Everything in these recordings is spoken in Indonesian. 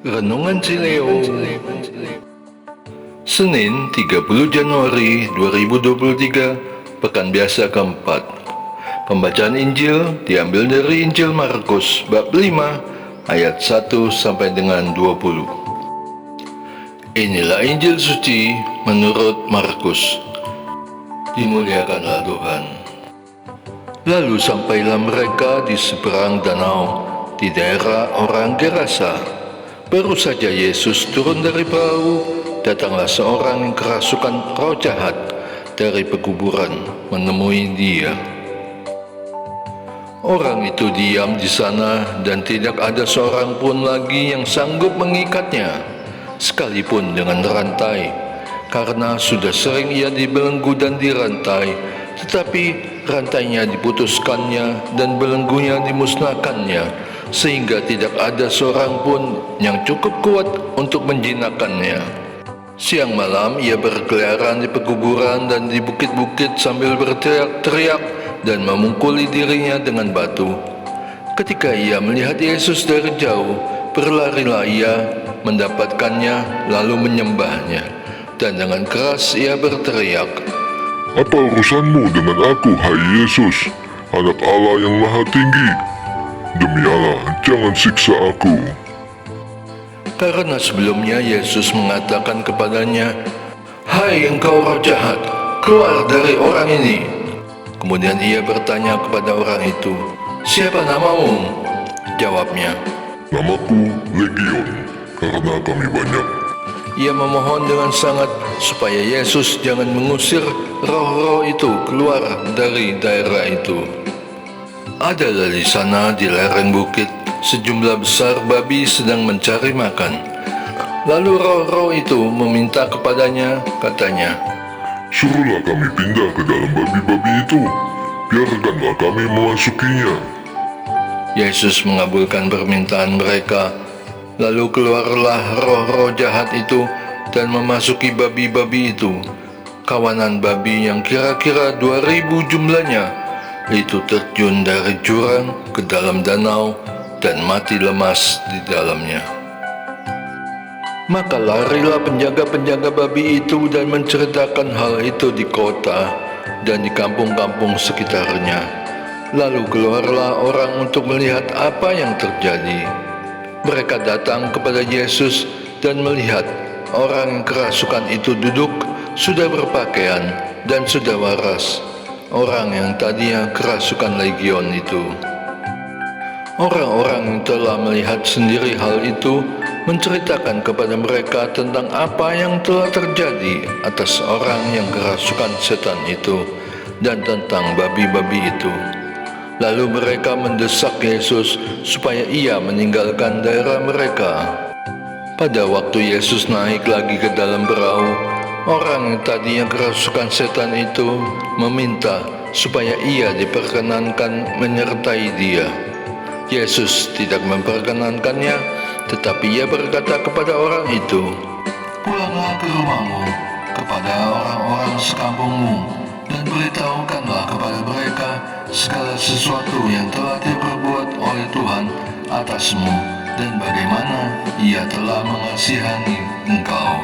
Renungan Cileo Senin 30 Januari 2023 Pekan Biasa keempat. Pembacaan Injil diambil dari Injil Markus bab 5 ayat 1 sampai dengan 20. Inilah Injil suci menurut Markus. Dimuliakanlah Tuhan. Lalu sampailah mereka di seberang danau di daerah orang Gerasa. Baru saja Yesus turun dari perahu, datanglah seorang yang kerasukan roh jahat dari pekuburan menemui dia. Orang itu diam di sana dan tidak ada seorang pun lagi yang sanggup mengikatnya, sekalipun dengan rantai, karena sudah sering ia dibelenggu dan dirantai, tetapi rantainya diputuskannya dan belenggunya dimusnahkannya, sehingga tidak ada seorang pun yang cukup kuat untuk menjinakkannya. Siang malam ia berkeliaran di pekuburan dan di bukit-bukit sambil berteriak-teriak dan memukuli dirinya dengan batu. Ketika ia melihat Yesus dari jauh, berlarilah ia mendapatkannya lalu menyembahnya, dan dengan keras ia berteriak, "Apa urusanmu dengan aku, hai Yesus, Anak Allah yang Maha Tinggi? Demi Allah, jangan siksa aku." Karena sebelumnya Yesus mengatakan kepadanya, "Hai engkau roh jahat, keluar dari orang ini." Kemudian ia bertanya kepada orang itu, "Siapa namamu?" Jawabnya, "Namaku Legion, karena kami banyak." ia memohon dengan sangat supaya Yesus jangan mengusir roh-roh itu keluar dari daerah itu. Adalah di sana di lereng bukit sejumlah besar babi sedang mencari makan. Lalu roh-roh itu meminta kepadanya, katanya, "Suruhlah kami pindah ke dalam babi-babi itu, biarkanlah kami memasukinya." Yesus mengabulkan permintaan mereka. Lalu keluarlah roh-roh jahat itu dan memasuki babi-babi itu. Kawanan babi yang kira-kira 2.000 jumlahnya itu terjun dari jurang ke dalam danau dan mati lemas di dalamnya. Maka larilah penjaga-penjaga babi itu dan menceritakan hal itu di kota dan di kampung-kampung sekitarnya. Lalu keluarlah orang untuk melihat apa yang terjadi. Mereka datang kepada Yesus dan melihat orang yang kerasukan itu duduk, sudah berpakaian dan sudah waras, orang yang tadinya kerasukan legion itu. Orang-orang yang telah melihat sendiri hal itu menceritakan kepada mereka tentang apa yang telah terjadi atas orang yang kerasukan setan itu dan tentang babi-babi itu. Lalu mereka mendesak Yesus supaya ia meninggalkan daerah mereka. Pada waktu Yesus naik lagi ke dalam perahu, orang yang tadinya kerasukan setan itu meminta supaya ia diperkenankan menyertai dia. Yesus tidak memperkenankannya, tetapi ia berkata kepada orang itu, "Pulanglah ke rumahmu, kepada orang-orang sekampungmu, dan beritahukanlah kepada mereka segala sesuatu yang telah diperbuat oleh Tuhan atasmu, dan bagaimana ia telah mengasihani engkau."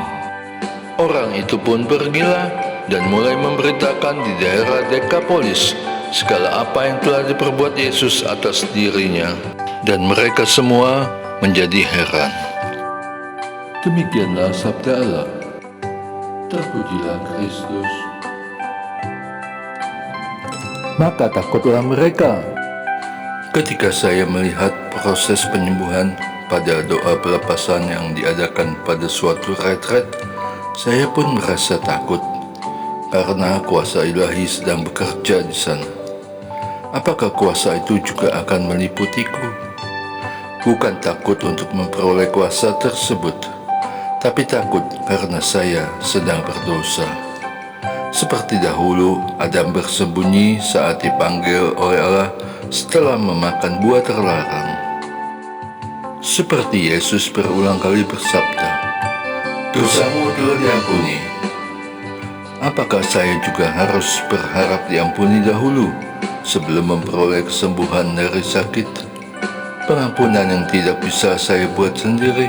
Orang itu pun pergilah dan mulai memberitakan di daerah Dekapolis segala apa yang telah diperbuat Yesus atas dirinya, dan mereka semua menjadi heran. Demikianlah sabda Allah. Terpujilah Kristus. Maka takutlah mereka. Ketika saya melihat proses penyembuhan pada doa pelepasan yang diadakan pada suatu retret, saya pun merasa takut karena kuasa ilahi sedang bekerja di sana. Apakah kuasa itu juga akan meliputiku? Bukan takut untuk memperoleh kuasa tersebut, tapi takut karena saya sedang berdosa. Seperti dahulu Adam bersembunyi saat dipanggil oleh Allah setelah memakan buah terlarang. Seperti Yesus berulang kali bersabda, "Dosamu telah diampuni." Apakah saya juga harus berharap diampuni dahulu sebelum memperoleh kesembuhan dari sakit? Pengampunan yang tidak bisa saya buat sendiri,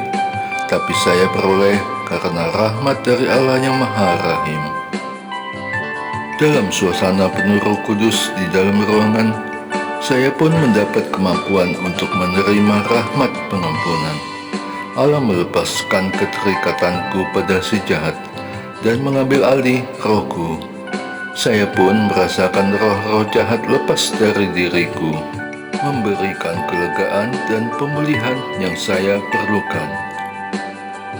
tapi saya peroleh karena rahmat dari Allah yang Maha Rahim. Dalam suasana penuh Roh Kudus di dalam ruangan, saya pun mendapat kemampuan untuk menerima rahmat pengampunan. Allah melepaskan keterikatanku pada si jahat dan mengambil alih rohku. Saya pun merasakan roh-roh jahat lepas dari diriku, memberikan kelegaan dan pemulihan yang saya perlukan.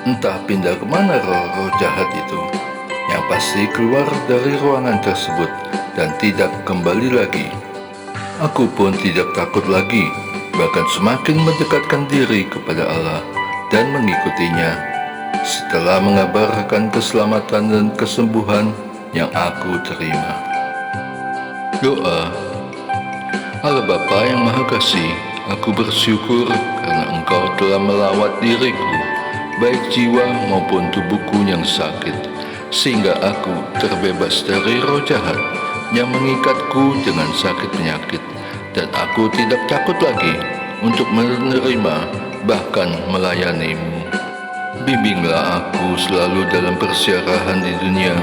Entah pindah kemana roh-roh jahat itu, yang pasti keluar dari ruangan tersebut dan tidak kembali lagi. Aku pun tidak takut lagi, bahkan semakin mendekatkan diri kepada Allah dan mengikutinya setelah mengabarkan keselamatan dan kesembuhan yang aku terima. Doa. Allah Bapa yang Maha Kasih, aku bersyukur karena Engkau telah melawat diriku, baik jiwa maupun tubuhku yang sakit, sehingga aku terbebas dari roh jahat yang mengikatku dengan sakit penyakit, dan aku tidak takut lagi untuk menerima bahkan melayani-Mu. Bimbinglah aku selalu dalam persiarahan di dunia,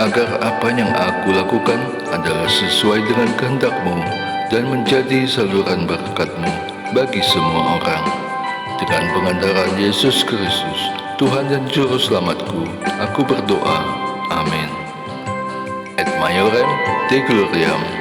agar apa yang aku lakukan adalah sesuai dengan kehendak-Mu dan menjadi saluran berkat-Mu bagi semua orang. Dengan pengantaran Yesus Kristus, Tuhan dan Juru Selamatku, aku berdoa. Amin. Et Maiorem Dei Gloriam.